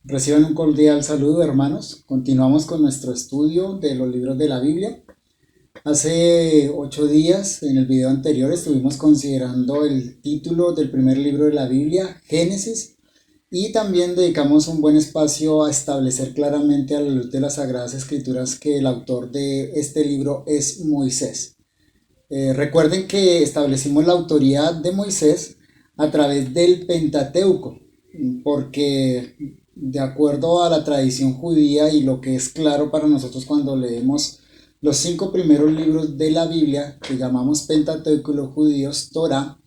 Reciban un cordial saludo, hermanos. Continuamos con nuestro estudio de los libros de la Biblia. Hace 8 días, en el video anterior, estuvimos considerando el título del primer libro de la Biblia, Génesis, y también dedicamos un buen espacio a establecer claramente a la luz de las Sagradas Escrituras que el autor de este libro es Moisés. Recuerden que establecimos la autoría de Moisés a través del Pentateuco, porque de acuerdo a la tradición judía y lo que es claro para nosotros cuando leemos los 5 primeros libros de la Biblia, que llamamos Pentateuco y los judíos Torah,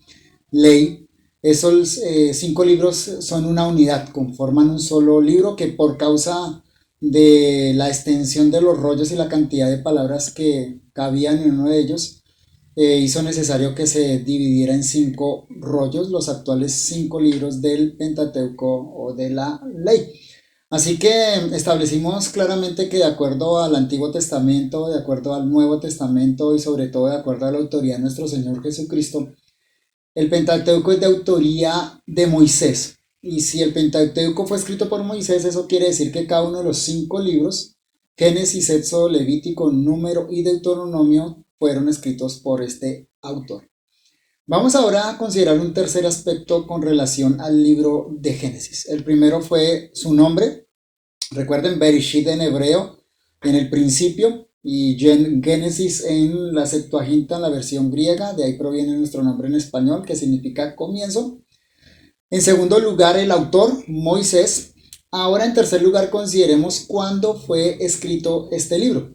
ley, esos 5 libros son una unidad, conforman un solo libro que por causa de la extensión de los rollos y la cantidad de palabras que cabían en uno de ellos, hizo necesario que se dividiera en 5 rollos, los actuales 5 libros del Pentateuco o de la ley. Así que establecimos claramente que de acuerdo al Antiguo Testamento, de acuerdo al Nuevo Testamento y sobre todo de acuerdo a la autoría de nuestro Señor Jesucristo, el Pentateuco es de autoría de Moisés. Y si el Pentateuco fue escrito por Moisés, eso quiere decir que cada uno de los 5 libros, Génesis, Éxodo, Levítico, Número y Deuteronomio, fueron escritos por este autor. Vamos ahora a considerar un tercer aspecto con relación al libro de Génesis. El primero fue su nombre. Recuerden, Bereshit en hebreo, en el principio, y Génesis en la Septuaginta, en la versión griega. De ahí proviene nuestro nombre en español, que significa comienzo. En segundo lugar, el autor, Moisés. Ahora, en tercer lugar, consideremos cuándo fue escrito este libro.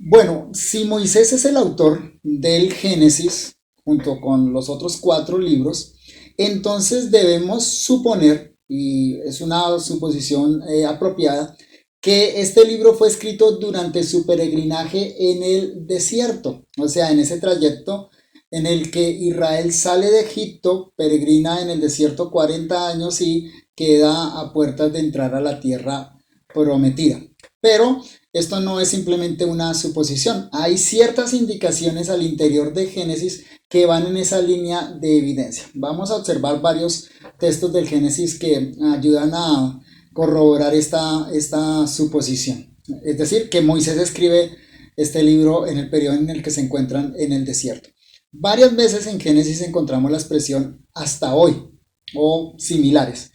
Bueno, si Moisés es el autor del Génesis, junto con los otros 4 libros, entonces debemos suponer, y es una suposición apropiada, que este libro fue escrito durante su peregrinaje en el desierto, o sea, en ese trayecto en el que Israel sale de Egipto, peregrina en el desierto 40 años y queda a puertas de entrar a la tierra prometida. Pero esto no es simplemente una suposición. Hay ciertas indicaciones al interior de Génesis que van en esa línea de evidencia. Vamos a observar varios textos del Génesis que ayudan a corroborar esta suposición. Es decir, que Moisés escribe este libro en el periodo en el que se encuentran en el desierto. Varias veces en Génesis encontramos la expresión hasta hoy o similares.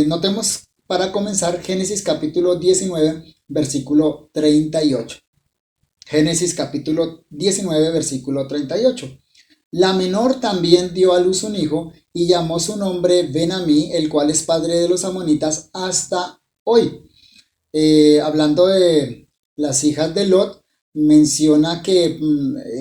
Notemos para comenzar Génesis capítulo 19, versículo 38. Génesis capítulo 19, versículo 38. La menor también dio a luz un hijo y llamó su nombre Ben-Amí, el cual es padre de los amonitas hasta hoy. Hablando de las hijas de Lot, menciona que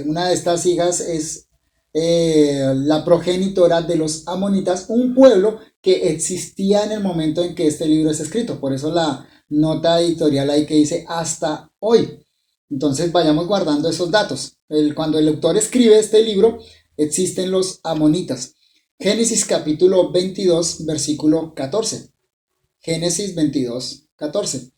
una de estas hijas es la progenitora de los amonitas, un pueblo que existía en el momento en que este libro es escrito. Por eso la nota editorial ahí que dice hasta hoy. Entonces vayamos guardando esos datos. Cuando el autor escribe este libro, existen los amonitas. Génesis capítulo 22, versículo 14. Génesis 22, 14.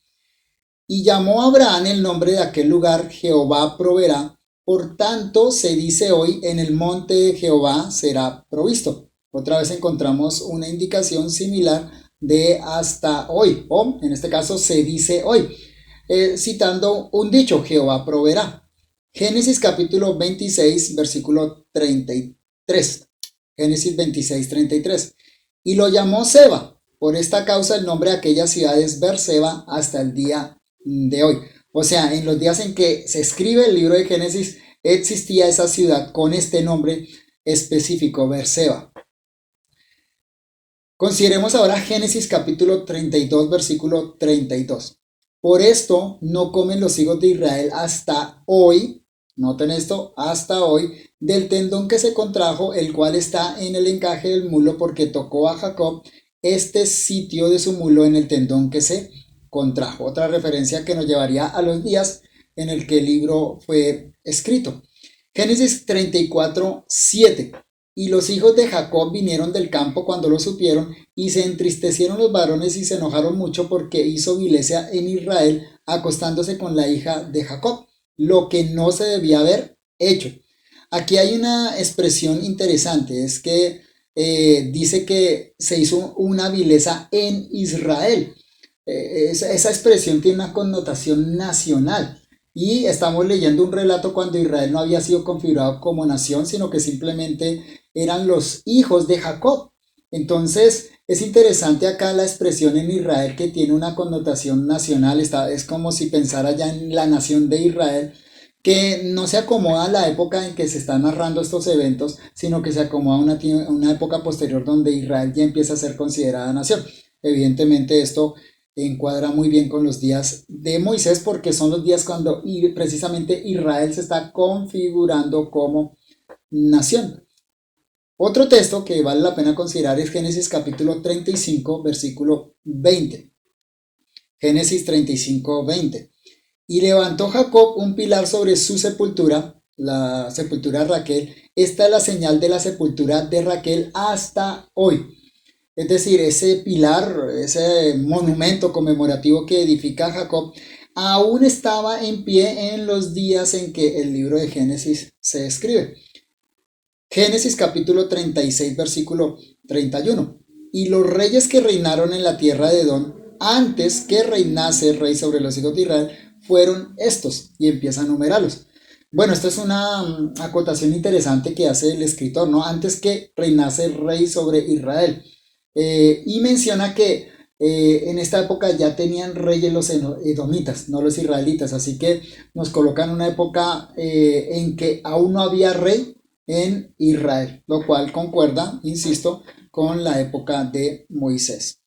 Y llamó a Abraham el nombre de aquel lugar Jehová proveerá. Por tanto, se dice hoy, en el monte de Jehová será provisto. Otra vez encontramos una indicación similar de hasta hoy, o en este caso se dice hoy, citando un dicho, Jehová proveerá. Génesis capítulo 26, versículo 33. Génesis 26, 33. Y lo llamó Seba. Por esta causa el nombre de aquella ciudad es Berseba hasta el día de hoy. O sea, en los días en que se escribe el libro de Génesis, existía esa ciudad con este nombre específico, Berseba. Consideremos ahora Génesis capítulo 32, versículo 32. Por esto no comen los hijos de Israel hasta hoy, noten esto, hasta hoy, del tendón que se contrajo, el cual está en el encaje del mulo, porque tocó a Jacob este sitio de su mulo en el tendón que se contrajo. Otra referencia que nos llevaría a los días en el que el libro fue escrito. Génesis 34, 7. Y los hijos de Jacob vinieron del campo cuando lo supieron, y se entristecieron los varones y se enojaron mucho porque hizo vileza en Israel acostándose con la hija de Jacob, lo que no se debía haber hecho. Aquí hay una expresión interesante, es que dice que se hizo una vileza en Israel. Esa expresión tiene una connotación nacional. Y estamos leyendo un relato cuando Israel no había sido configurado como nación, sino que simplemente eran los hijos de Jacob. Entonces, es interesante acá la expresión en Israel que tiene una connotación nacional. Es como si pensara ya en la nación de Israel, que no se acomoda a la época en que se están narrando estos eventos, sino que se acomoda a una época posterior donde Israel ya empieza a ser considerada nación. Evidentemente esto encuadra muy bien con los días de Moisés porque son los días cuando precisamente Israel se está configurando como nación. Otro texto que vale la pena considerar es Génesis capítulo 35, versículo 20. Génesis 35, 20. Y levantó Jacob un pilar sobre su sepultura, la sepultura de Raquel. Esta es la señal de la sepultura de Raquel hasta hoy. Es decir, ese pilar, ese monumento conmemorativo que edifica Jacob, aún estaba en pie en los días en que el libro de Génesis se escribe. Génesis capítulo 36, versículo 31. Y los reyes que reinaron en la tierra de Edom, antes que reinase el rey sobre los hijos de Israel, fueron estos, y empieza a numerarlos. Bueno, esta es una acotación interesante que hace el escritor, ¿no? Antes que reinase el rey sobre Israel. Y menciona que en esta época ya tenían reyes los edomitas, no los israelitas, así que nos colocan una época en que aún no había rey en Israel, lo cual concuerda, insisto, con la época de Moisés.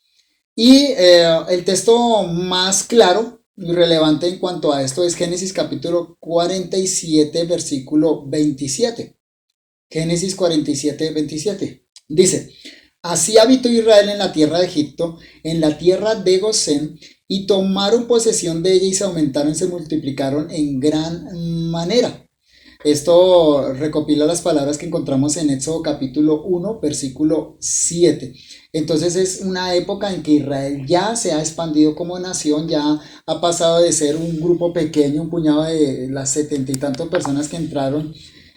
Y el texto más claro y relevante en cuanto a esto es Génesis capítulo 47, versículo 27. Génesis 47, 27. Dice: Así habitó Israel en la tierra de Egipto, en la tierra de Gosén, y tomaron posesión de ella y se aumentaron y se multiplicaron en gran manera. Esto recopila las palabras que encontramos en Éxodo capítulo 1, versículo 7. Entonces es una época en que Israel ya se ha expandido como nación, ya ha pasado de ser un grupo pequeño, un puñado de las 70 y tantas personas que entraron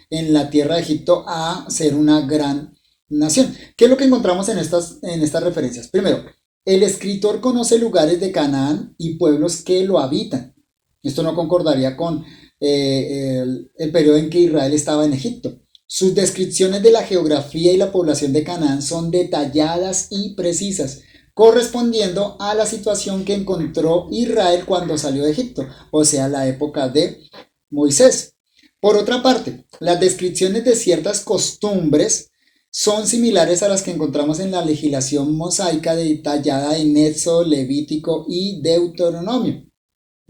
en la tierra de Egipto a ser una gran nación. ¿Qué es lo que encontramos en estas referencias? Primero, el escritor conoce lugares de Canaán y pueblos que lo habitan. Esto no concordaría con el periodo en que Israel estaba en Egipto. Sus descripciones de la geografía y la población de Canaán son detalladas y precisas, correspondiendo a la situación que encontró Israel cuando salió de Egipto, o sea, la época de Moisés. Por otra parte, las descripciones de ciertas costumbres son similares a las que encontramos en la legislación mosaica detallada en Éxodo, Levítico y Deuteronomio.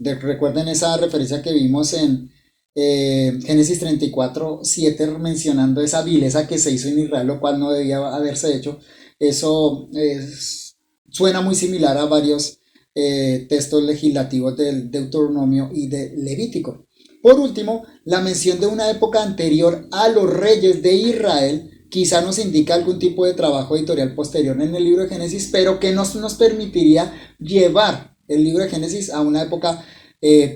Recuerden esa referencia que vimos en Génesis 34, 7, mencionando esa vileza que se hizo en Israel, lo cual no debía haberse hecho. Eso suena muy similar a varios textos legislativos del Deuteronomio y de Levítico. Por último, la mención de una época anterior a los reyes de Israel quizá nos indica algún tipo de trabajo editorial posterior en el libro de Génesis, pero que nos permitiría llevar el libro de Génesis a una época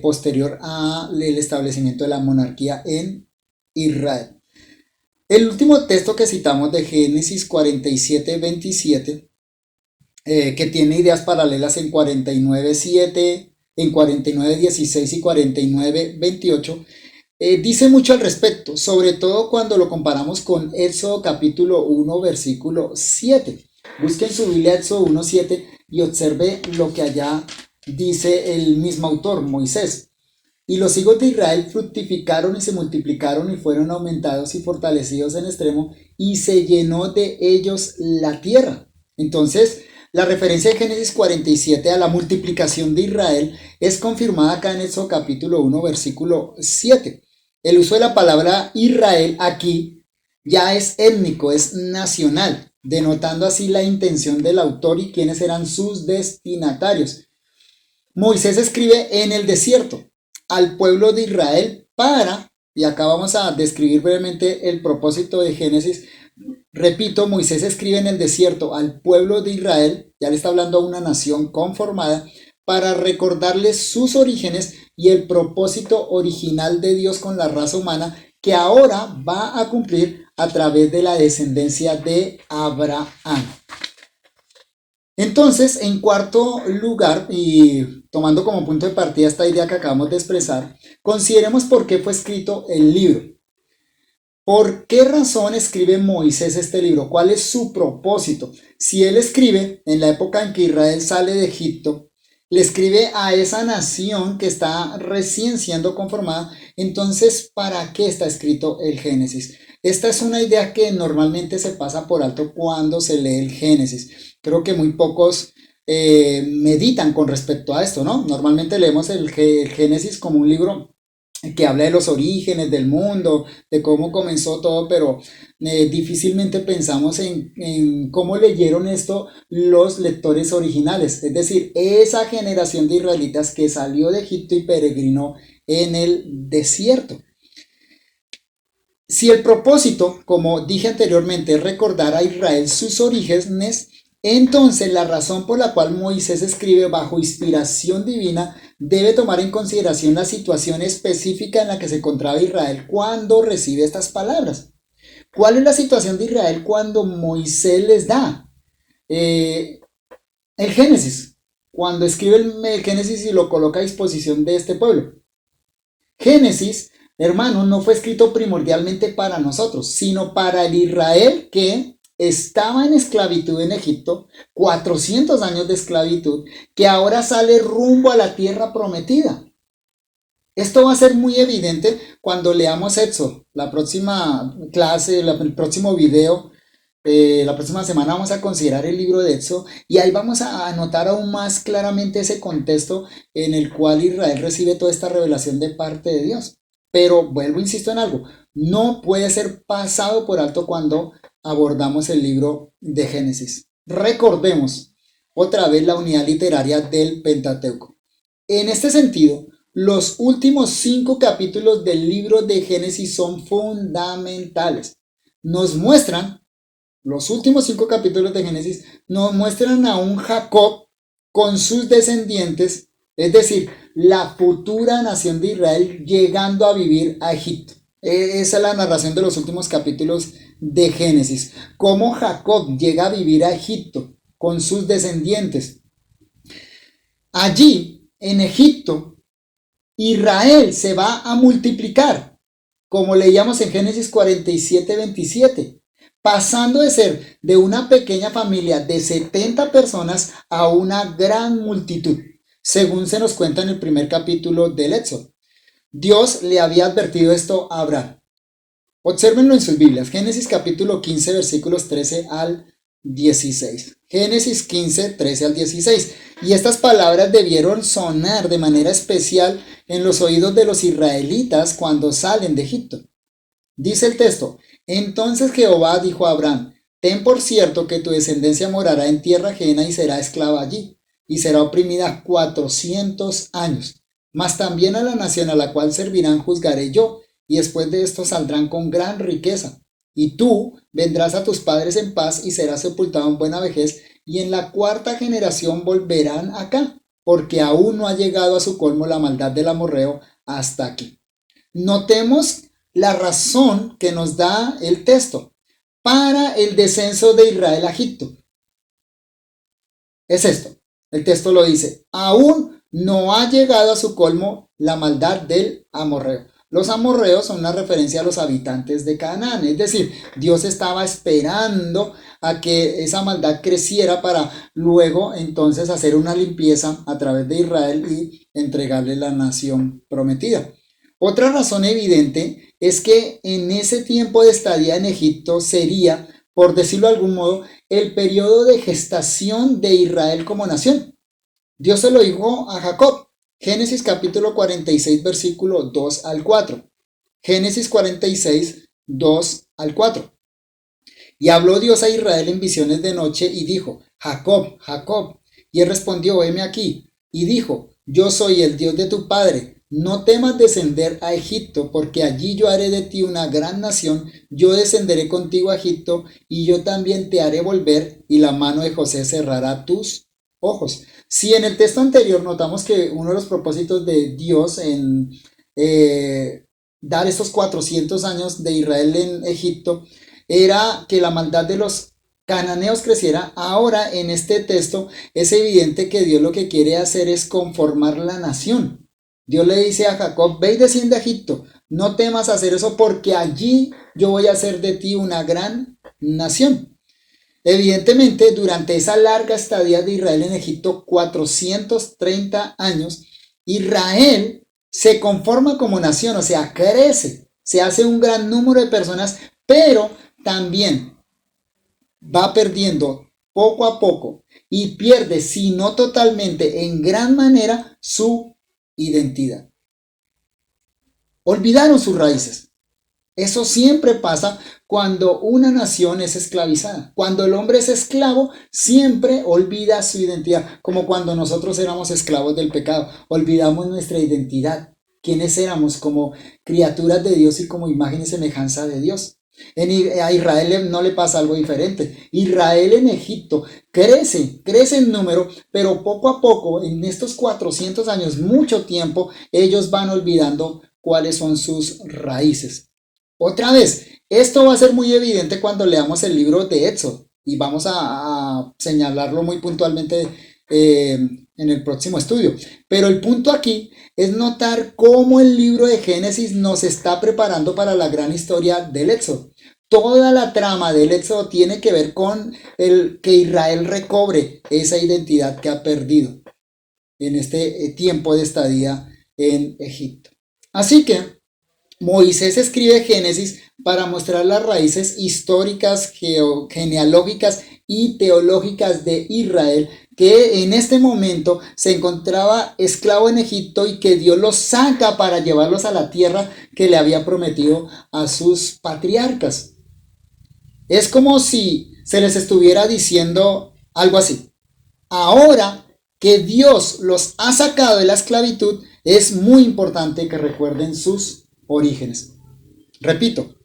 posterior al establecimiento de la monarquía en Israel. El último texto que citamos de Génesis 47, 27, que tiene ideas paralelas en 49, 7, en 49, 16 y 49, 28, dice mucho al respecto, sobre todo cuando lo comparamos con Éxodo capítulo 1, versículo 7. Busquen su Biblia Éxodo 1, 7 y observe lo que allá dice el mismo autor, Moisés. Y los hijos de Israel fructificaron y se multiplicaron y fueron aumentados y fortalecidos en extremo y se llenó de ellos la tierra. Entonces, la referencia de Génesis 47 a la multiplicación de Israel es confirmada acá en Éxodo capítulo 1, versículo 7. El uso de la palabra Israel aquí ya es étnico, es nacional, denotando así la intención del autor y quiénes eran sus destinatarios. Moisés escribe en el desierto al pueblo de Israel y acá vamos a describir brevemente el propósito de Génesis. Repito, Moisés escribe en el desierto al pueblo de Israel, ya le está hablando a una nación conformada, para recordarles sus orígenes y el propósito original de Dios con la raza humana que ahora va a cumplir a través de la descendencia de Abraham. Entonces, en cuarto lugar, y tomando como punto de partida esta idea que acabamos de expresar, consideremos por qué fue escrito el libro. ¿Por qué razón escribe Moisés este libro? ¿Cuál es su propósito? Si él escribe en la época en que Israel sale de Egipto, le escribe a esa nación que está recién siendo conformada, entonces, ¿para qué está escrito el Génesis? Esta es una idea que normalmente se pasa por alto cuando se lee el Génesis. Creo que muy pocos meditan con respecto a esto, ¿no? Normalmente leemos el Génesis como un libro que habla de los orígenes del mundo, de cómo comenzó todo, pero difícilmente pensamos en cómo leyeron esto los lectores originales, es decir, esa generación de israelitas que salió de Egipto y peregrinó en el desierto. Si el propósito, como dije anteriormente, es recordar a Israel sus orígenes, entonces la razón por la cual Moisés escribe bajo inspiración divina debe tomar en consideración la situación específica en la que se encontraba Israel cuando recibe estas palabras. ¿Cuál es la situación de Israel cuando Moisés les da el Génesis? Cuando escribe el Génesis y lo coloca a disposición de este pueblo. Génesis, hermano, no fue escrito primordialmente para nosotros, sino para el Israel que estaba en esclavitud en Egipto, 400 años de esclavitud, que ahora sale rumbo a la tierra prometida. Esto va a ser muy evidente cuando leamos Éxodo. La próxima clase, el próximo video, la próxima semana vamos a considerar el libro de Éxodo y ahí vamos a anotar aún más claramente ese contexto en el cual Israel recibe toda esta revelación de parte de Dios. Pero vuelvo, insisto en algo, no puede ser pasado por alto cuando abordamos el libro de Génesis. Recordemos otra vez la unidad literaria del Pentateuco. En este sentido, los últimos 5 capítulos del libro de Génesis son fundamentales. Nos muestran, los últimos 5 capítulos de Génesis, nos muestran a un Jacob con sus descendientes, es decir, la futura nación de Israel llegando a vivir a Egipto. Esa es la narración de los últimos capítulos de Génesis. Cómo Jacob llega a vivir a Egipto con sus descendientes. Allí, en Egipto, Israel se va a multiplicar, como leíamos en Génesis 47:27, pasando de ser de una pequeña familia de 70 personas a una gran multitud, según se nos cuenta en el primer capítulo del Éxodo. Dios le había advertido esto a Abraham. Obsérvenlo en sus Biblias, Génesis capítulo 15, versículos 13 al 16. Génesis 15, 13 al 16. Y estas palabras debieron sonar de manera especial en los oídos de los israelitas cuando salen de Egipto. Dice el texto: entonces Jehová dijo a Abraham: ten por cierto que tu descendencia morará en tierra ajena y será esclava allí, y será oprimida 400 años. Mas también a la nación a la cual servirán juzgaré yo, y después de esto saldrán con gran riqueza. Y tú vendrás a tus padres en paz y serás sepultado en buena vejez, y en la 4ª generación volverán acá, porque aún no ha llegado a su colmo la maldad del amorreo hasta aquí. Notemos la razón que nos da el texto para el descenso de Israel a Egipto. Es esto, el texto lo dice: aún no ha llegado a su colmo la maldad del amorreo. Los amorreos son una referencia a los habitantes de Canaán, es decir, Dios estaba esperando a que esa maldad creciera para luego entonces hacer una limpieza a través de Israel y entregarle la nación prometida. Otra razón evidente es que en ese tiempo de estadía en Egipto sería, por decirlo de algún modo, el periodo de gestación de Israel como nación. Dios se lo dijo a Jacob. Génesis capítulo 46, versículo 2 al 4. Génesis 46, 2 al 4. Y habló Dios a Israel en visiones de noche y dijo: Jacob, Jacob. Y él respondió: heme aquí. Y dijo: yo soy el Dios de tu padre. No temas descender a Egipto, porque allí yo haré de ti una gran nación. Yo descenderé contigo a Egipto, y yo también te haré volver, y la mano de José cerrará tus ojos. Si en el texto anterior notamos que uno de los propósitos de Dios en dar estos 400 años de Israel en Egipto era que la maldad de los cananeos creciera. Ahora en este texto es evidente que Dios lo que quiere hacer es conformar la nación. Dios le dice a Jacob, ve y desciende a Egipto, no temas hacer eso porque allí yo voy a hacer de ti una gran nación. Evidentemente, durante esa larga estadía de Israel en Egipto, 430 años, Israel se conforma como nación, o sea, crece, se hace un gran número de personas, pero también va perdiendo poco a poco y pierde, si no totalmente, en gran manera su identidad. Olvidaron sus raíces. Eso siempre pasa cuando una nación es esclavizada. Cuando el hombre es esclavo, siempre olvida su identidad, como cuando nosotros éramos esclavos del pecado. Olvidamos nuestra identidad, quiénes éramos como criaturas de Dios y como imagen y semejanza de Dios. A Israel no le pasa algo diferente. Israel en Egipto crece en número, pero poco a poco, en estos 400 años, mucho tiempo, ellos van olvidando cuáles son sus raíces. Otra vez, esto va a ser muy evidente cuando leamos el libro de Éxodo y vamos a señalarlo muy puntualmente en el próximo estudio. Pero el punto aquí es notar cómo el libro de Génesis nos está preparando para la gran historia del Éxodo. Toda la trama del Éxodo tiene que ver con el que Israel recobre esa identidad que ha perdido en este tiempo de estadía en Egipto. Así que Moisés escribe Génesis para mostrar las raíces históricas, genealógicas y teológicas de Israel, que en este momento se encontraba esclavo en Egipto y que Dios los saca para llevarlos a la tierra que le había prometido a sus patriarcas. Es como si se les estuviera diciendo algo así. Ahora que Dios los ha sacado de la esclavitud, es muy importante que recuerden sus orígenes. Repito,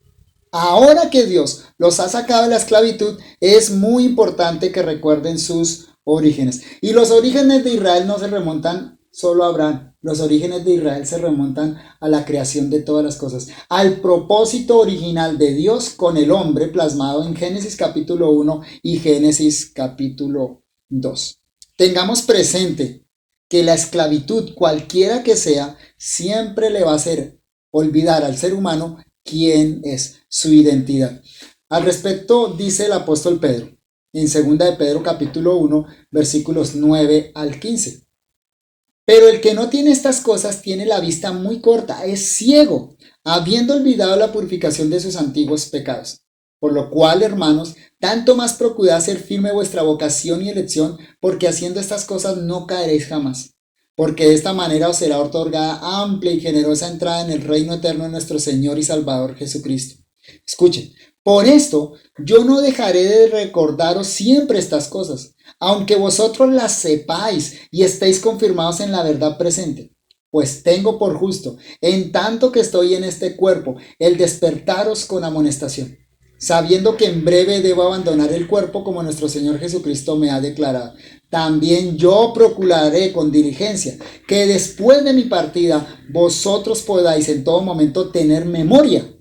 ahora que Dios los ha sacado de la esclavitud, es muy importante que recuerden sus orígenes. Y los orígenes de Israel no se remontan solo a Abraham. Los orígenes de Israel se remontan a la creación de todas las cosas, al propósito original de Dios con el hombre plasmado en Génesis capítulo 1 y Génesis capítulo 2. Tengamos presente que la esclavitud, cualquiera que sea, siempre le va a hacer olvidar al ser humano quién es, su identidad. Al respecto dice el apóstol Pedro en 2 de Pedro capítulo 1 versículos 9 al 15. Pero el que no tiene estas cosas tiene la vista muy corta, es ciego, habiendo olvidado la purificación de sus antiguos pecados. Por lo cual, hermanos, tanto más procurad ser firme vuestra vocación y elección, porque haciendo estas cosas no caeréis jamás. Porque de esta manera os será otorgada amplia y generosa entrada en el reino eterno de nuestro Señor y Salvador Jesucristo. Escuchen, por esto yo no dejaré de recordaros siempre estas cosas, aunque vosotros las sepáis y estéis confirmados en la verdad presente. Pues tengo por justo, en tanto que estoy en este cuerpo, el despertaros con amonestación, sabiendo que en breve debo abandonar el cuerpo como nuestro Señor Jesucristo me ha declarado. También yo procuraré con diligencia que después de mi partida vosotros podáis en todo momento tener memoria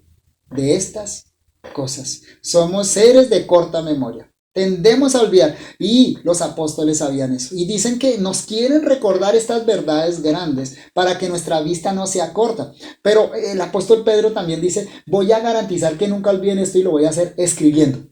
de estas cosas. Somos seres de corta memoria. Tendemos a olvidar. Y los apóstoles sabían eso. Y dicen que nos quieren recordar estas verdades grandes para que nuestra vista no sea corta. Pero el apóstol Pedro también dice, voy a garantizar que nunca olviden esto y lo voy a hacer escribiendo.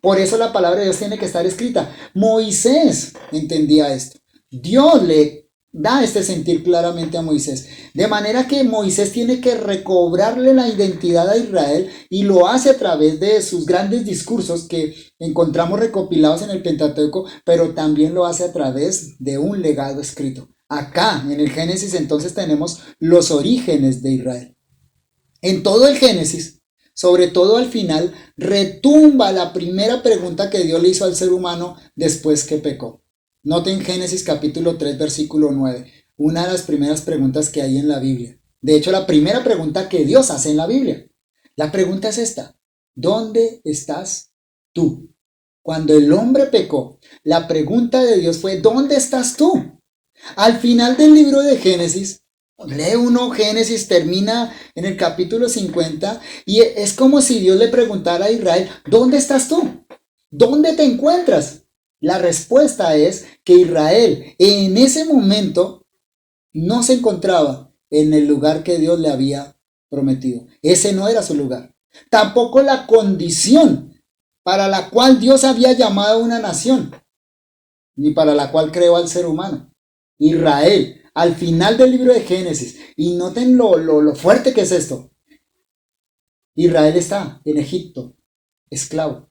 Por eso la palabra de Dios tiene que estar escrita. Moisés entendía esto. Dios le da este sentir claramente a Moisés. De manera que Moisés tiene que recobrarle la identidad a Israel y lo hace a través de sus grandes discursos que encontramos recopilados en el Pentateuco, pero también lo hace a través de un legado escrito. Acá en el Génesis entonces tenemos los orígenes de Israel. En todo el Génesis, sobre todo al final, retumba la primera pregunta que Dios le hizo al ser humano después que pecó. Noten Génesis capítulo 3 versículo 9, una de las primeras preguntas que hay en la Biblia. De hecho, la primera pregunta que Dios hace en la Biblia. La pregunta es esta: ¿dónde estás tú? Cuando el hombre pecó, la pregunta de Dios fue: ¿dónde estás tú? Al final del libro de Génesis, Lee uno Génesis, termina en el capítulo 50 y es como si Dios le preguntara a Israel, ¿dónde estás tú? ¿Dónde te encuentras? La respuesta es que Israel en ese momento no se encontraba en el lugar que Dios le había prometido. Ese no era su lugar. Tampoco la condición para la cual Dios había llamado a una nación, ni para la cual creó al ser humano. Israel, al final del libro de Génesis, y noten lo fuerte que es esto. Israel está en Egipto, esclavo.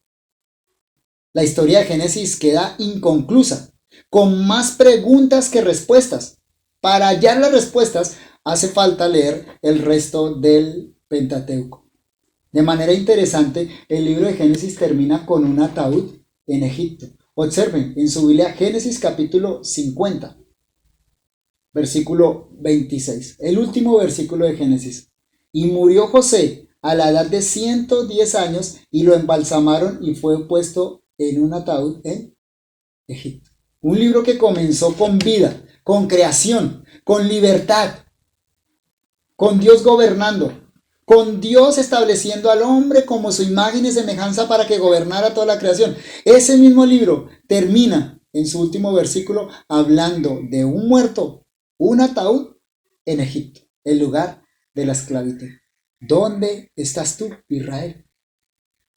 La historia de Génesis queda inconclusa, con más preguntas que respuestas. Para hallar las respuestas hace falta leer el resto del Pentateuco. De manera interesante, el libro de Génesis termina con un ataúd en Egipto. Observen en su Biblia Génesis capítulo 50, versículo 26, el último versículo de Génesis. Y murió José a la edad de 110 años y lo embalsamaron y fue puesto en un ataúd en Egipto. Un libro que comenzó con vida, con creación, con libertad, con Dios gobernando, con Dios estableciendo al hombre como su imagen y semejanza para que gobernara toda la creación. Ese mismo libro termina en su último versículo hablando de un muerto, un ataúd en Egipto, el lugar de la esclavitud. ¿Dónde estás tú, Israel?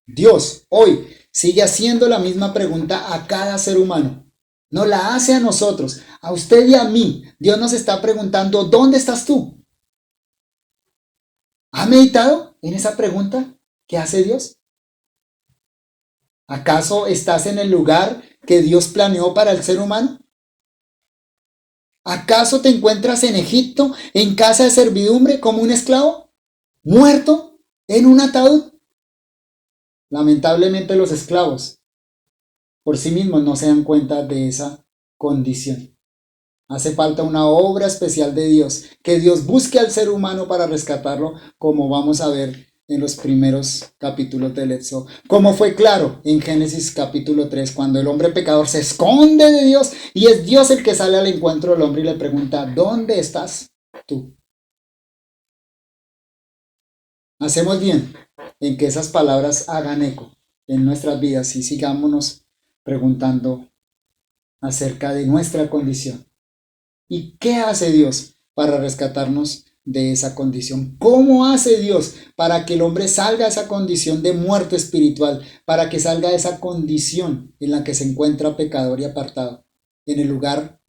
Dios hoy sigue haciendo la misma pregunta a cada ser humano. No la hace a nosotros, a usted y a mí. Dios nos está preguntando, ¿dónde estás tú? ¿Ha meditado en esa pregunta que hace Dios? ¿Acaso estás en el lugar que Dios planeó para el ser humano? ¿Acaso te encuentras en Egipto, en casa de servidumbre, como un esclavo? ¿Muerto en un ataúd? Lamentablemente los esclavos por sí mismos no se dan cuenta de esa condición. Hace falta una obra especial de Dios, que Dios busque al ser humano para rescatarlo, como vamos a ver en los primeros capítulos del Éxodo. Como fue claro en Génesis capítulo 3, cuando el hombre pecador se esconde de Dios y es Dios el que sale al encuentro del hombre y le pregunta, ¿dónde estás tú? Hacemos bien en que esas palabras hagan eco en nuestras vidas y sigámonos preguntando acerca de nuestra condición. ¿Y qué hace Dios para rescatarnos de esa condición? ¿Cómo hace Dios para que el hombre salga de esa condición de muerte espiritual? Para que salga de esa condición en la que se encuentra pecador y apartado, en el lugar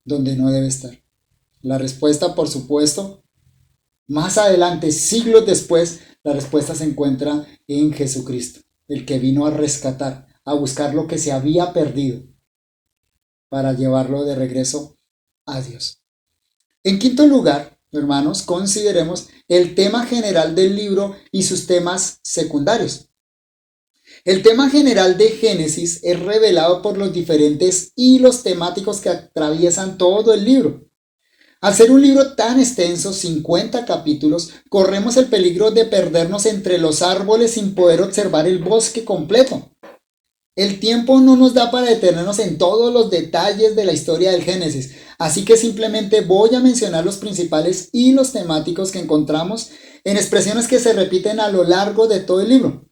donde no debe estar. La respuesta, por supuesto, más adelante, siglos después, la respuesta se encuentra en Jesucristo, el que vino a rescatar, a buscar lo que se había perdido, para llevarlo de regreso a Dios. En quinto lugar, hermanos, consideremos el tema general del libro y sus temas secundarios. El tema general de Génesis es revelado por los diferentes hilos temáticos que atraviesan todo el libro. Al ser un libro tan extenso, 50 capítulos, corremos el peligro de perdernos entre los árboles sin poder observar el bosque completo. El tiempo no nos da para detenernos en todos los detalles de la historia del Génesis, así que simplemente voy a mencionar los principales hilos temáticos que encontramos en expresiones que se repiten a lo largo de todo el libro.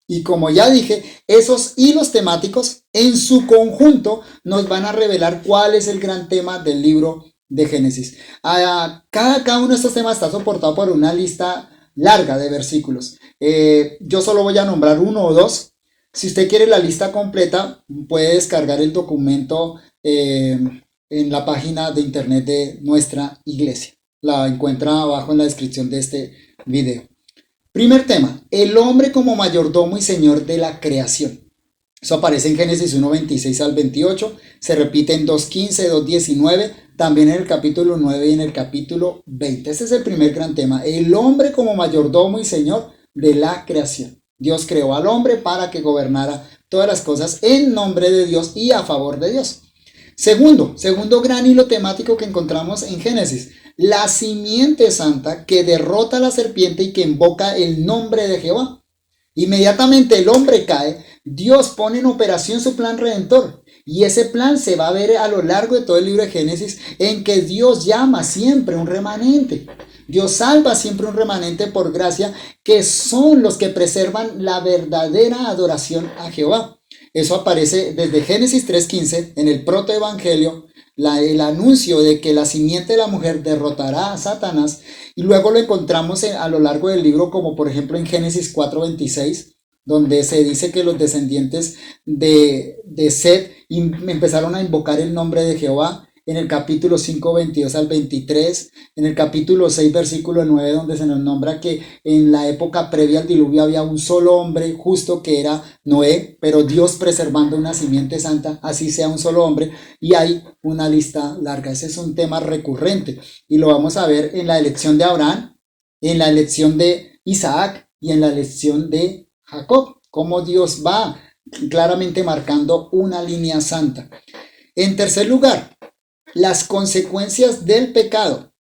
Y como ya dije, esos hilos temáticos en su conjunto nos van a revelar cuál es el gran tema del libro de Génesis. Cada uno de estos temas está soportado por una lista larga de versículos. Yo solo voy a nombrar uno o dos. Si usted quiere la lista completa, puede descargar el documento en la página de internet de nuestra iglesia. La encuentra abajo en la descripción de este video. Primer tema, el hombre como mayordomo y señor de la creación. Eso aparece en Génesis 1:26 al 28, se repite en 2:15, 2:19, también en el capítulo 9 y en el capítulo 20. Ese es el primer gran tema, el hombre como mayordomo y señor de la creación. Dios creó al hombre para que gobernara todas las cosas en nombre de Dios y a favor de Dios. Segundo gran hilo temático que encontramos en Génesis, la simiente santa que derrota a la serpiente y que invoca el nombre de Jehová. Inmediatamente el hombre cae, Dios pone en operación su plan redentor Y ese plan se va a ver a lo largo de todo el libro de Génesis, en que Dios llama siempre un remanente. Dios salva siempre un remanente por gracia, que son los que preservan la verdadera adoración a Jehová. Eso aparece desde Génesis 3:15 en el protoevangelio, el anuncio de que la simiente de la mujer derrotará a Satanás, y luego lo encontramos a lo largo del libro, como por ejemplo en Génesis 4:26, donde se dice que los descendientes de Set empezaron a invocar el nombre de Jehová. En el capítulo 5, 22 al 23, en el capítulo 6, versículo 9, donde se nos nombra que en la época previa al diluvio había un solo hombre justo, que era Noé, pero Dios preservando una simiente santa, así sea un solo hombre, y hay una lista larga. Ese es un tema recurrente y lo vamos a ver en la elección de Abraham, en la elección de Isaac y en la elección de Jacob, cómo Dios va claramente marcando una línea santa. En tercer lugar, las consecuencias del pecado,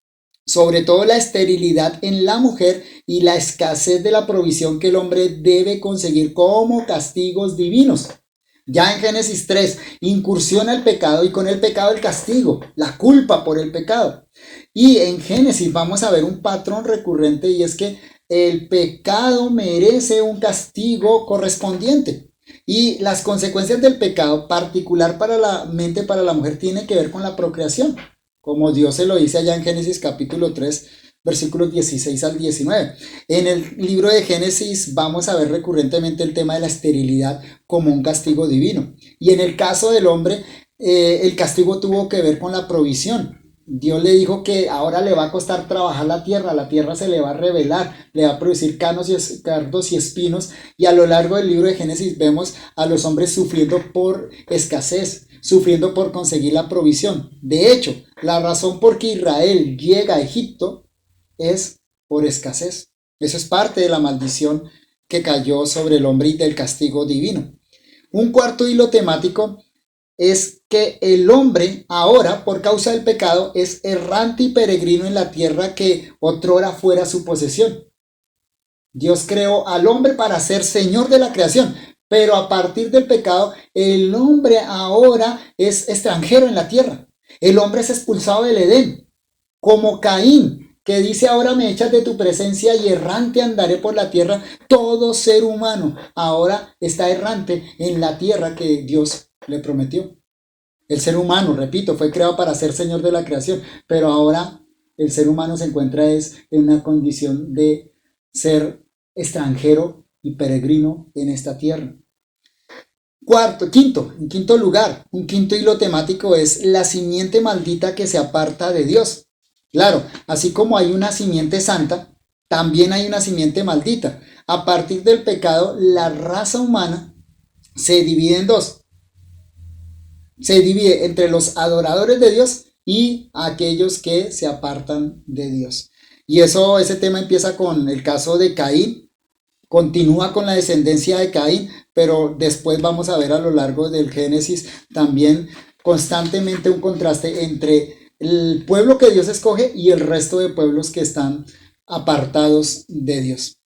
sobre todo la esterilidad en la mujer y la escasez de la provisión que el hombre debe conseguir como castigos divinos. Ya en Génesis 3 incursiona el pecado, y con el pecado el castigo, la culpa por el pecado. Y en Génesis vamos a ver un patrón recurrente, y es que el pecado merece un castigo correspondiente. Y las consecuencias del pecado, particular para la mente, para la mujer, tiene que ver con la procreación, como Dios se lo dice allá en Génesis capítulo 3, versículos 16 al 19. En el libro de Génesis vamos a ver recurrentemente el tema de la esterilidad como un castigo divino. Y en el caso del hombre, el castigo tuvo que ver con la provisión. Dios le dijo que ahora le va a costar trabajar la tierra se le va a revelar, le va a producir cardos y espinos, y a lo largo del libro de Génesis vemos a los hombres sufriendo por escasez, sufriendo por conseguir la provisión. De hecho, la razón por que Israel llega a Egipto es por escasez. Eso es parte de la maldición que cayó sobre el hombre y del castigo divino. Un cuarto hilo temático es que el hombre ahora, por causa del pecado, es errante y peregrino en la tierra que otrora fuera su posesión. Dios creó al hombre para ser señor de la creación, pero a partir del pecado, el hombre ahora es extranjero en la tierra. El hombre es expulsado del Edén, como Caín, que dice: ahora me echas de tu presencia y errante andaré por la tierra. Todo ser humano ahora está errante en la tierra que Dios le prometió. El ser humano, repito, fue creado para ser señor de la creación, pero ahora el ser humano se encuentra en una condición de ser extranjero y peregrino en esta tierra. En quinto lugar, un quinto hilo temático es la simiente maldita que se aparta de Dios. Claro, así como hay una simiente santa, también hay una simiente maldita. A partir del pecado, la raza humana se divide en dos. Se divide entre los adoradores de Dios y aquellos que se apartan de Dios. Y ese tema empieza con el caso de Caín, continúa con la descendencia de Caín, pero después vamos a ver a lo largo del Génesis también constantemente un contraste entre el pueblo que Dios escoge y el resto de pueblos que están apartados de Dios.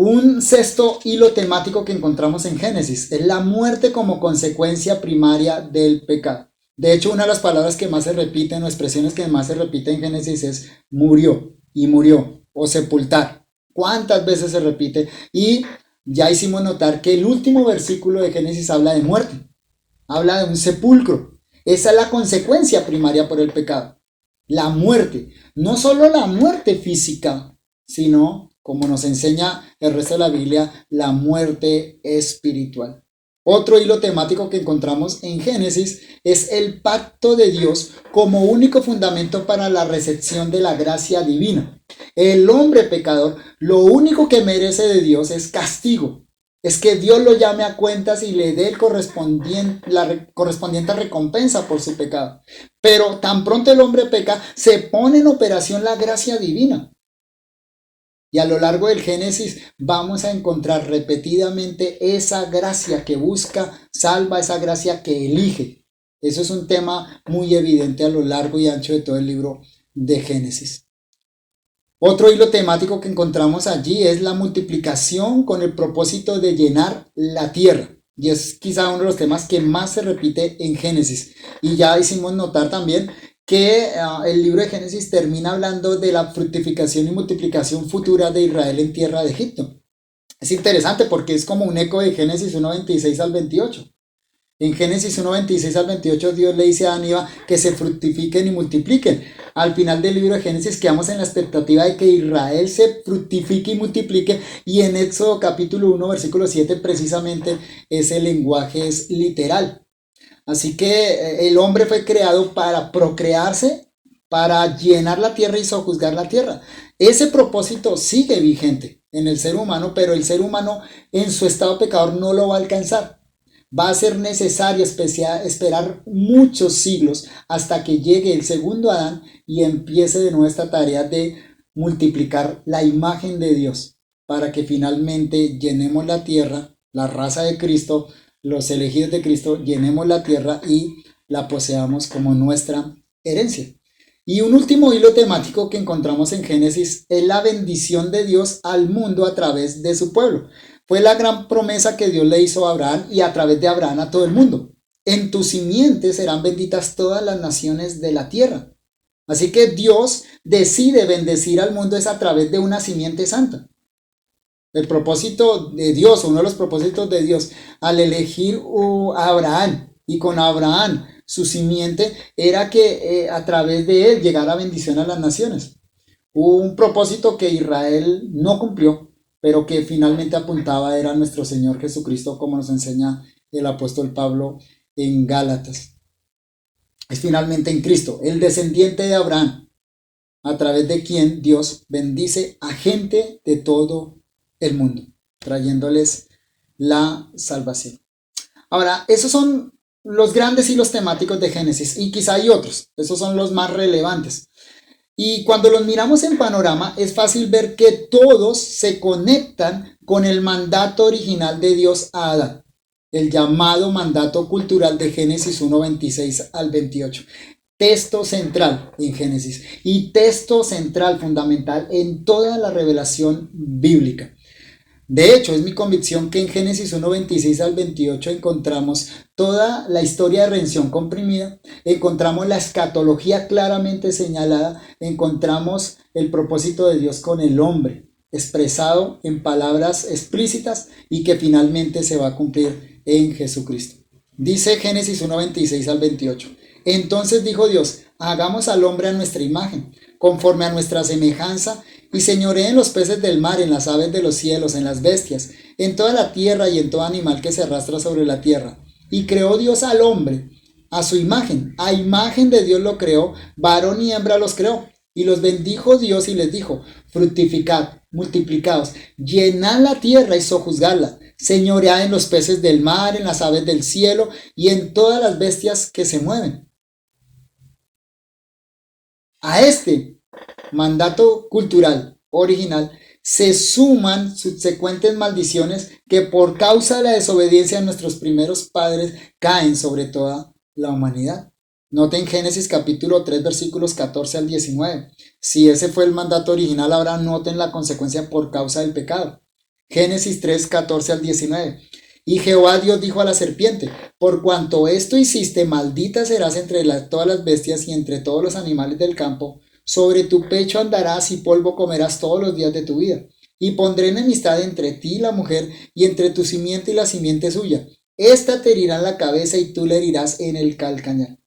Un sexto hilo temático que encontramos en Génesis es la muerte como consecuencia primaria del pecado. De hecho, una de las palabras que más se repiten o expresiones que más se repiten en Génesis es murió y murió, o sepultar. ¿Cuántas veces se repite? Y ya hicimos notar que el último versículo de Génesis habla de muerte, habla de un sepulcro. Esa es la consecuencia primaria por el pecado. La muerte, no solo la muerte física, sino, como nos enseña el resto de la Biblia, la muerte espiritual. Otro hilo temático que encontramos en Génesis es el pacto de Dios como único fundamento para la recepción de la gracia divina. El hombre pecador, lo único que merece de Dios es castigo. Es que Dios lo llame a cuentas y le dé la correspondiente recompensa por su pecado. Pero tan pronto el hombre peca, se pone en operación la gracia divina. Y a lo largo del Génesis vamos a encontrar repetidamente esa gracia que busca, salva, esa gracia que elige. Eso es un tema muy evidente a lo largo y ancho de todo el libro de Génesis. Otro hilo temático que encontramos allí es la multiplicación con el propósito de llenar la tierra. y es quizá uno de los temas que más se repite en Génesis. Y ya hicimos notar también que el libro de Génesis termina hablando de la fructificación y multiplicación futura de Israel en tierra de Egipto. Es interesante porque es como un eco de Génesis 1:26 al 28. En Génesis 1:26 al 28 Dios le dice a Adán y Eva que se fructifiquen y multipliquen. Al final del libro de Génesis quedamos en la expectativa de que Israel se fructifique y multiplique, y en Éxodo capítulo 1 versículo 7 precisamente ese lenguaje es literal. Así que el hombre fue creado para procrearse, para llenar la tierra y sojuzgar la tierra. Ese propósito sigue vigente en el ser humano, pero el ser humano en su estado pecador no lo va a alcanzar. Va a ser necesario esperar muchos siglos hasta que llegue el segundo Adán y empiece de nuevo esta tarea de multiplicar la imagen de Dios para que finalmente llenemos la tierra, la raza de Cristo, los elegidos de Cristo, llenemos la tierra y la poseamos como nuestra herencia. Y un último hilo temático que encontramos en Génesis es la bendición de Dios al mundo a través de su pueblo. Fue la gran promesa que Dios le hizo a Abraham y a través de Abraham a todo el mundo. En tu simiente serán benditas todas las naciones de la tierra. Así que Dios decide bendecir al mundo es a través de una simiente santa. El propósito de Dios, uno de los propósitos de Dios al elegir a Abraham y con Abraham su simiente era que a través de él llegara bendición a las naciones. Un propósito que Israel no cumplió, pero que finalmente apuntaba era nuestro Señor Jesucristo, como nos enseña el apóstol Pablo en Gálatas. Es finalmente en Cristo, el descendiente de Abraham, a través de quien Dios bendice a gente de todo el mundo, trayéndoles la salvación. Ahora, esos son los grandes hilos temáticos de Génesis, y quizá hay otros, esos son los más relevantes. Y cuando los miramos en panorama, es fácil ver que todos se conectan con el mandato original de Dios a Adán, el llamado mandato cultural de Génesis 1:26 al 28. Texto central en Génesis y texto central fundamental en toda la revelación bíblica. De hecho, es mi convicción que en Génesis 1:26 al 28 encontramos toda la historia de redención comprimida, encontramos la escatología claramente señalada, encontramos el propósito de Dios con el hombre, expresado en palabras explícitas y que finalmente se va a cumplir en Jesucristo. Dice Génesis 1:26 al 28. Entonces dijo Dios, hagamos al hombre a nuestra imagen, conforme a nuestra semejanza, y señoree en los peces del mar, en las aves de los cielos, en las bestias, en toda la tierra y en todo animal que se arrastra sobre la tierra. Y creó Dios al hombre a su imagen, a imagen de Dios lo creó, varón y hembra los creó. Y los bendijo Dios y les dijo, fructificad, multiplicaos, llenad la tierra y sojuzgadla, señoread en los peces del mar, en las aves del cielo y en todas las bestias que se mueven. A este mandato cultural original se suman subsecuentes maldiciones que por causa de la desobediencia de nuestros primeros padres caen sobre toda la humanidad. Noten Génesis capítulo 3 versículos 14 al 19. Si ese fue el mandato original, ahora noten la consecuencia por causa del pecado. Génesis 3, 14 al 19. Y Jehová Dios dijo a la serpiente, por cuanto esto hiciste, maldita serás entre todas las bestias y entre todos los animales del campo. Sobre tu pecho andarás y polvo comerás todos los días de tu vida. Y pondré enemistad entre ti y la mujer, y entre tu simiente y la simiente suya. Esta te herirá en la cabeza y tú le herirás en el calcañar.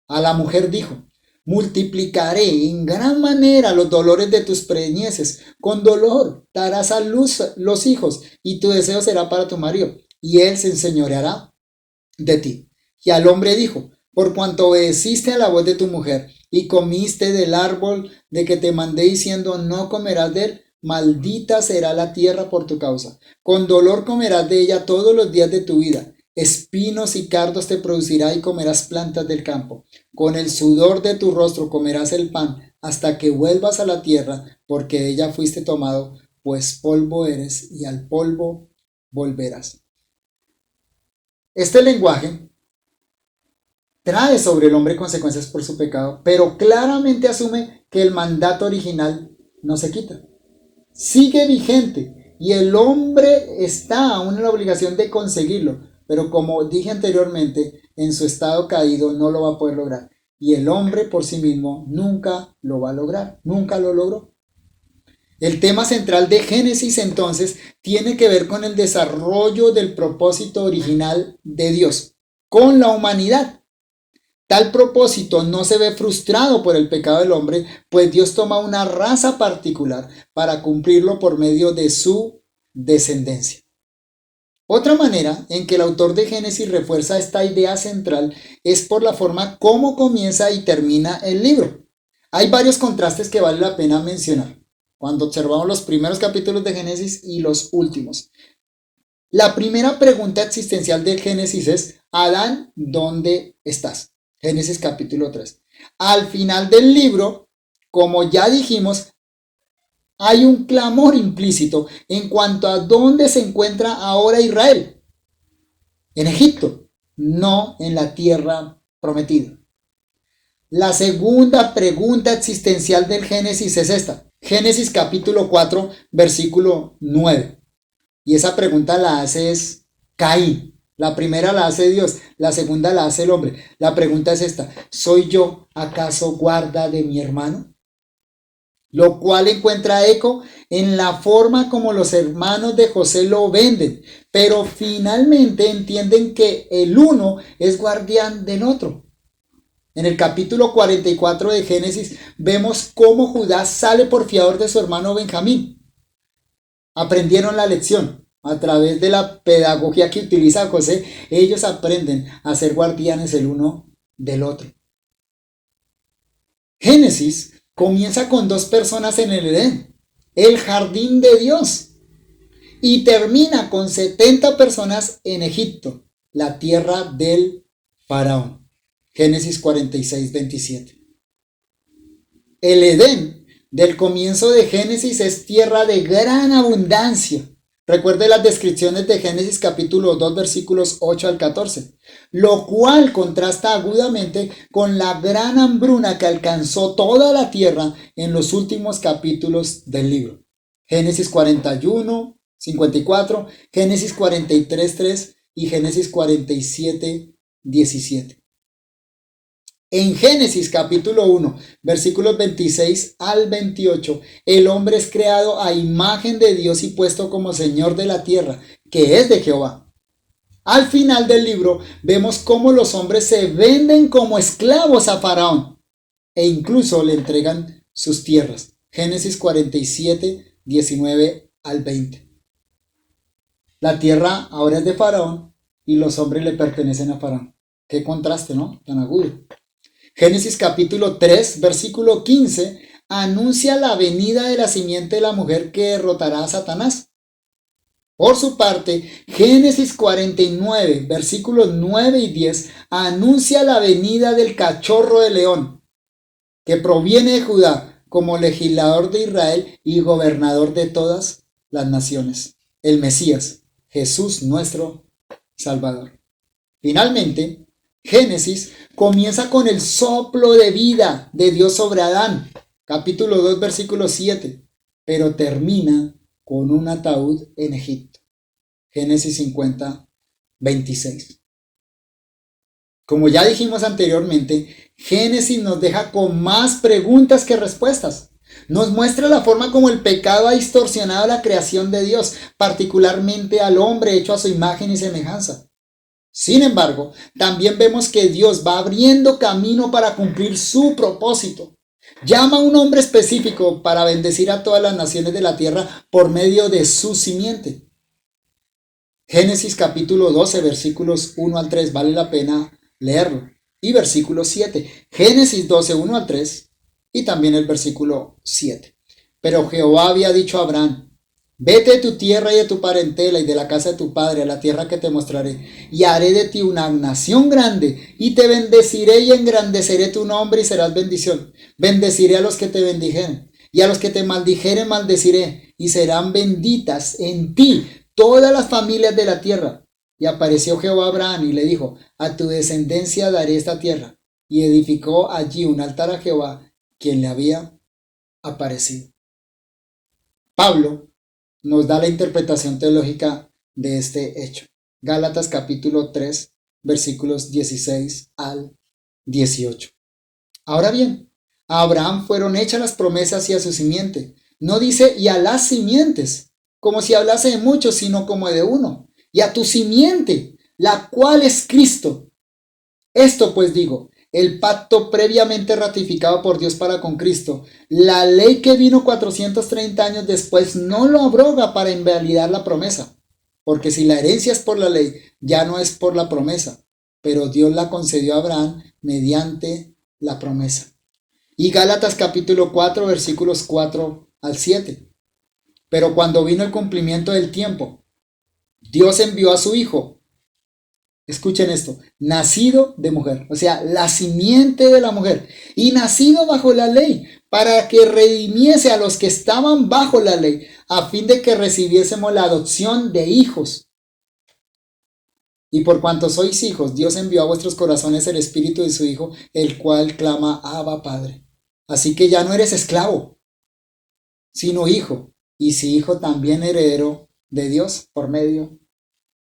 A la mujer dijo, multiplicaré en gran manera los dolores de tus preñeces. Con dolor darás a luz los hijos, y tu deseo será para tu marido, y él se enseñoreará de ti. Y al hombre dijo, por cuanto obedeciste a la voz de tu mujer, y comiste del árbol de que te mandé diciendo, no comerás de él, maldita será la tierra por tu causa. Con dolor comerás de ella todos los días de tu vida. Espinos y cardos te producirá y comerás plantas del campo. Con el sudor de tu rostro comerás el pan hasta que vuelvas a la tierra, porque de ella fuiste tomado, pues polvo eres y al polvo volverás. Este lenguaje trae sobre el hombre consecuencias por su pecado, pero claramente asume que el mandato original no se quita. Sigue vigente y el hombre está aún en la obligación de conseguirlo, pero como dije anteriormente, en su estado caído no lo va a poder lograr. Y el hombre por sí mismo nunca lo va a lograr, nunca lo logró. El tema central de Génesis entonces tiene que ver con el desarrollo del propósito original de Dios con la humanidad. Tal propósito no se ve frustrado por el pecado del hombre, pues Dios toma una raza particular para cumplirlo por medio de su descendencia. Otra manera en que el autor de Génesis refuerza esta idea central es por la forma como comienza y termina el libro. Hay varios contrastes que vale la pena mencionar cuando observamos los primeros capítulos de Génesis y los últimos. La primera pregunta existencial del Génesis es: Adán, ¿dónde estás? Génesis capítulo 3. Al final del libro, como ya dijimos, hay un clamor implícito en cuanto a dónde se encuentra ahora Israel. En Egipto, no en la tierra prometida. La segunda pregunta existencial del Génesis es esta. Génesis capítulo 4, versículo 9. Y esa pregunta la hace es Caín. La primera la hace Dios, la segunda la hace el hombre. La pregunta es esta: ¿soy yo acaso guarda de mi hermano? Lo cual encuentra eco en la forma como los hermanos de José lo venden, pero finalmente entienden que el uno es guardián del otro. En el capítulo 44 de Génesis vemos cómo Judá sale por fiador de su hermano Benjamín. Aprendieron la lección. A través de la pedagogía que utiliza José, ellos aprenden a ser guardianes el uno del otro. Génesis comienza con dos personas en el Edén, el jardín de Dios, y termina con 70 personas en Egipto, la tierra del faraón. Génesis 46, 27. El Edén del comienzo de Génesis es tierra de gran abundancia. Recuerde las descripciones de Génesis capítulo 2 versículos 8 al 14, lo cual contrasta agudamente con la gran hambruna que alcanzó toda la tierra en los últimos capítulos del libro. Génesis 41, 54, Génesis 43, 3 y Génesis 47, 17. En Génesis capítulo 1, versículos 26 al 28, el hombre es creado a imagen de Dios y puesto como Señor de la tierra, que es de Jehová. Al final del libro vemos cómo los hombres se venden como esclavos a Faraón e incluso le entregan sus tierras. Génesis 47, 19 al 20. La tierra ahora es de Faraón y los hombres le pertenecen a Faraón. Qué contraste, ¿no? Tan agudo. Génesis capítulo 3, versículo 15, anuncia la venida de la simiente de la mujer que derrotará a Satanás. Por su parte, Génesis 49, versículos 9 y 10, anuncia la venida del cachorro de león, que proviene de Judá como legislador de Israel y gobernador de todas las naciones. El Mesías, Jesús nuestro Salvador. Finalmente, Génesis comienza con el soplo de vida de Dios sobre Adán, capítulo 2, versículo 7, pero termina con un ataúd en Egipto. Génesis 50, 26. Como ya dijimos anteriormente, Génesis nos deja con más preguntas que respuestas. Nos muestra la forma como el pecado ha distorsionado la creación de Dios, particularmente al hombre hecho a su imagen y semejanza. Sin embargo, también vemos que Dios va abriendo camino para cumplir su propósito. Llama a un hombre específico para bendecir a todas las naciones de la tierra por medio de su simiente. Génesis capítulo 12, versículos 1 al 3, vale la pena leerlo. Y versículo 7. Génesis 12, 1 al 3 y también el versículo 7. Pero Jehová había dicho a Abraham: vete de tu tierra y de tu parentela y de la casa de tu padre a la tierra que te mostraré, y haré de ti una nación grande, y te bendeciré y engrandeceré tu nombre y serás bendición. Bendeciré a los que te bendijeren, y a los que te maldijeren maldeciré, y serán benditas en ti todas las familias de la tierra. Y apareció Jehová a Abraham y le dijo: a tu descendencia daré esta tierra. Y edificó allí un altar a Jehová, quien le había aparecido. Pablo nos da la interpretación teológica de este hecho. Gálatas capítulo 3, versículos 16 al 18. Ahora bien, a Abraham fueron hechas las promesas y a su simiente. No dice y a las simientes, como si hablase de muchos, sino como de uno. Y a tu simiente, la cual es Cristo. Esto pues digo, el pacto previamente ratificado por Dios para con Cristo, la ley que vino 430 años después no lo abroga para invalidar la promesa, porque si la herencia es por la ley, ya no es por la promesa, pero Dios la concedió a Abraham mediante la promesa. Y Gálatas capítulo 4 versículos 4 al 7. Pero cuando vino el cumplimiento del tiempo, Dios envió a su Hijo. Escuchen esto, nacido de mujer, o sea, la simiente de la mujer, y nacido bajo la ley, para que redimiese a los que estaban bajo la ley, a fin de que recibiésemos la adopción de hijos. Y por cuanto sois hijos, Dios envió a vuestros corazones el espíritu de su Hijo, el cual clama, Abba, Padre. Así que ya no eres esclavo, sino hijo, y si hijo, también heredero de Dios por medio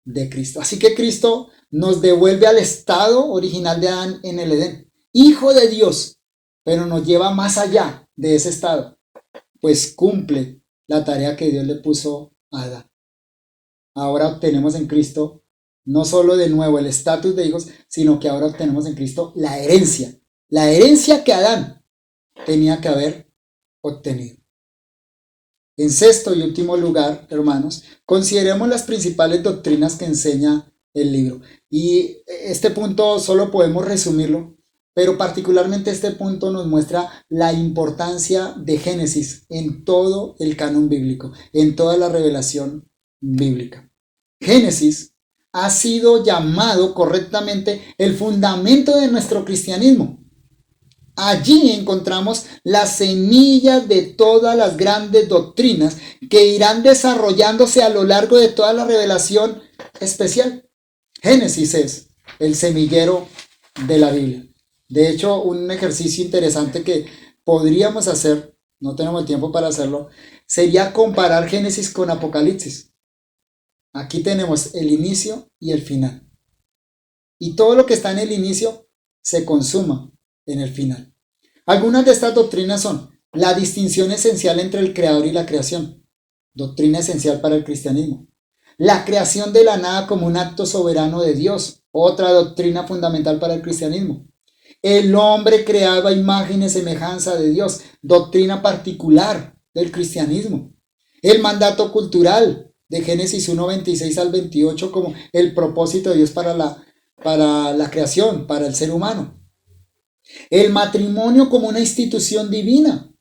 de Cristo. Así que Cristo nos devuelve al estado original de Adán en el Edén, hijo de Dios, pero nos lleva más allá de ese estado, pues cumple la tarea que Dios le puso a Adán. Ahora obtenemos en Cristo no solo de nuevo el estatus de hijos, sino que ahora obtenemos en Cristo la herencia que Adán tenía que haber obtenido. En sexto y último lugar, hermanos, consideremos las principales doctrinas que enseña el libro. Y este punto solo podemos resumirlo, pero particularmente este punto nos muestra la importancia de Génesis en todo el canon bíblico, en toda la revelación bíblica. Génesis ha sido llamado correctamente el fundamento de nuestro cristianismo. Allí encontramos las semillas de todas las grandes doctrinas que irán desarrollándose a lo largo de toda la revelación especial. Génesis es el semillero de la Biblia. De hecho, un ejercicio interesante que podríamos hacer, no tenemos tiempo para hacerlo, sería comparar Génesis con Apocalipsis. Aquí tenemos el inicio y el final. Y todo lo que está en el inicio se consuma en el final. Algunas de estas doctrinas son la distinción esencial entre el creador y la creación, doctrina esencial para el cristianismo. La creación de la nada como un acto soberano de Dios, otra doctrina fundamental para el cristianismo. El hombre creado a imagen y semejanza de Dios, doctrina particular del cristianismo. El mandato cultural de Génesis 1, 26 al 28 como el propósito de Dios para la creación, para el ser humano. El matrimonio como una institución divina.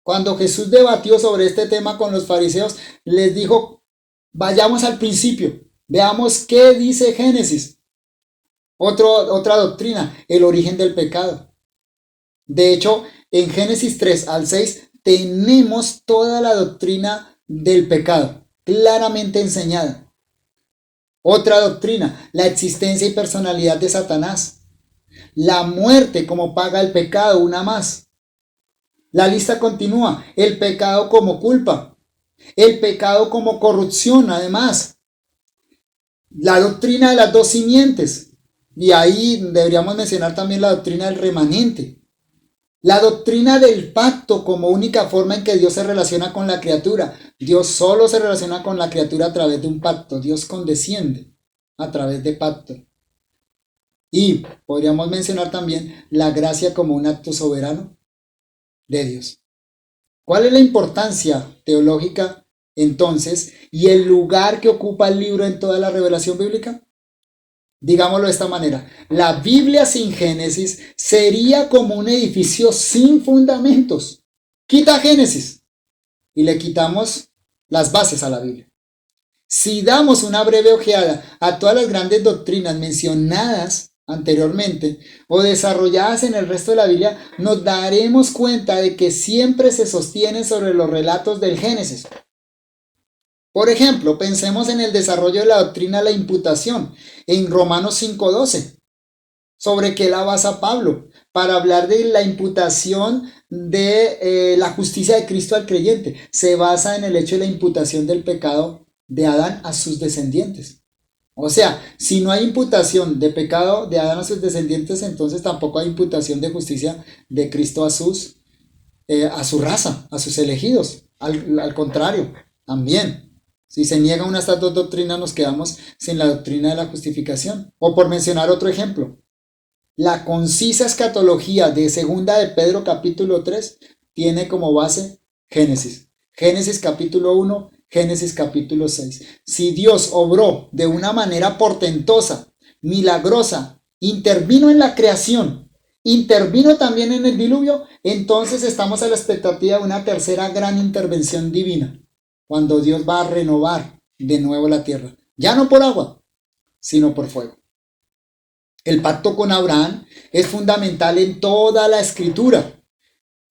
Cuando Jesús debatió sobre este tema con los fariseos, les dijo, vayamos al principio, veamos qué dice Génesis. Otra doctrina, el origen del pecado. De hecho, en Génesis 3 al 6 tenemos toda la doctrina del pecado, claramente enseñada. Otra doctrina, la existencia y personalidad de Satanás. La muerte como paga el pecado, una más. La lista continúa. El pecado como culpa. El pecado como corrupción, además. La doctrina de las dos simientes. Y ahí deberíamos mencionar también la doctrina del remanente. La doctrina del pacto como única forma en que Dios se relaciona con la criatura. Dios solo se relaciona con la criatura a través de un pacto. Dios condesciende a través de pacto. Y podríamos mencionar también la gracia como un acto soberano de Dios. ¿Cuál es la importancia teológica entonces y el lugar que ocupa el libro en toda la revelación bíblica? Digámoslo de esta manera, la Biblia sin Génesis sería como un edificio sin fundamentos. Quita Génesis y le quitamos las bases a la Biblia. Si damos una breve ojeada a todas las grandes doctrinas mencionadas anteriormente o desarrolladas en el resto de la Biblia, nos daremos cuenta de que siempre se sostienen sobre los relatos del Génesis. Por ejemplo, pensemos en el desarrollo de la doctrina de la imputación en Romanos 5:12. ¿Sobre qué la basa Pablo? Para hablar de la imputación de la justicia de Cristo al creyente. Se basa en el hecho de la imputación del pecado de Adán a sus descendientes. O sea, si no hay imputación de pecado de Adán a sus descendientes, entonces tampoco hay imputación de justicia de Cristo a su raza, a sus elegidos. Al contrario, también. Si se niega una de estas dos doctrinas, nos quedamos sin la doctrina de la justificación. O por mencionar otro ejemplo, la concisa escatología de Segunda de Pedro capítulo 3 tiene como base Génesis. Génesis capítulo 1, Génesis capítulo 6. Si Dios obró de una manera portentosa, milagrosa, intervino en la creación, intervino también en el diluvio, entonces estamos a la expectativa de una tercera gran intervención divina, cuando Dios va a renovar de nuevo la tierra, ya no por agua, sino por fuego. El pacto con Abraham es fundamental en toda la escritura.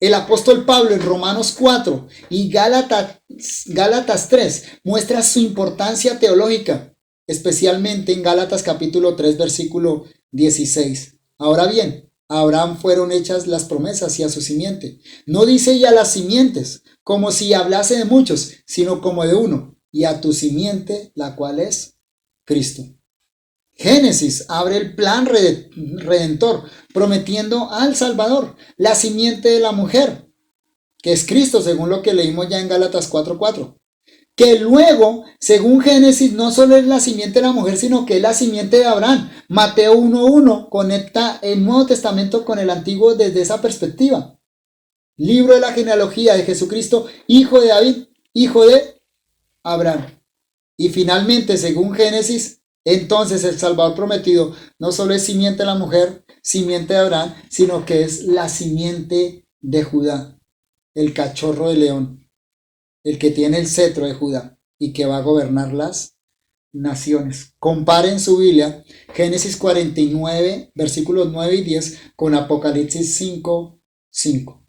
El apóstol Pablo en Romanos 4 y Gálatas 3 muestra su importancia teológica, especialmente en Gálatas capítulo 3 versículo 16. Ahora bien, a Abraham fueron hechas las promesas y a su simiente. No dice y a las simientes, como si hablase de muchos, sino como de uno, y a tu simiente, la cual es Cristo. Génesis abre el plan redentor, prometiendo al Salvador, la simiente de la mujer, que es Cristo, según lo que leímos ya en Gálatas 4:4. Que luego, según Génesis, no solo es la simiente de la mujer, sino que es la simiente de Abraham. Mateo 1:1 conecta el Nuevo Testamento con el Antiguo desde esa perspectiva. Libro de la genealogía de Jesucristo, hijo de David, hijo de Abraham. Y finalmente, según Génesis, entonces el Salvador prometido no solo es simiente de la mujer, simiente de Abraham, sino que es la simiente de Judá, el cachorro de león, el que tiene el cetro de Judá y que va a gobernar las naciones. Comparen su Biblia, Génesis 49, versículos 9 y 10, con Apocalipsis 5:5.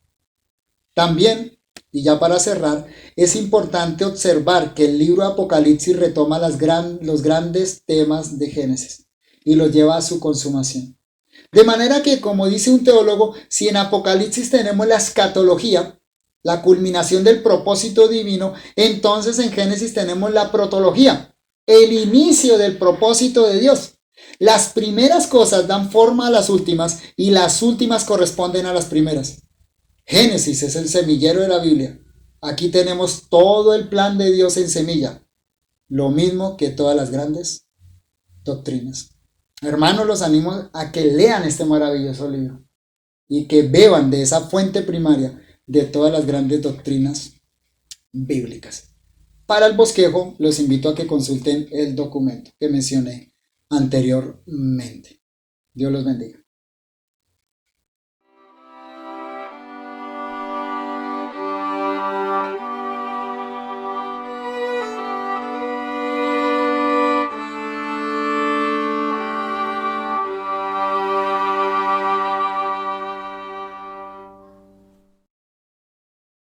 También, y ya para cerrar, es importante observar que el libro de Apocalipsis retoma los grandes temas de Génesis y los lleva a su consumación. De manera que, como dice un teólogo, si en Apocalipsis tenemos la escatología, la culminación del propósito divino, entonces en Génesis tenemos la protología, el inicio del propósito de Dios. Las primeras cosas dan forma a las últimas y las últimas corresponden a las primeras. Génesis es el semillero de la Biblia. Aquí tenemos todo el plan de Dios en semilla, lo mismo que todas las grandes doctrinas. Hermanos, los animo a que lean este maravilloso libro y que beban de esa fuente primaria de todas las grandes doctrinas bíblicas. Para el bosquejo, los invito a que consulten el documento que mencioné anteriormente. Dios los bendiga.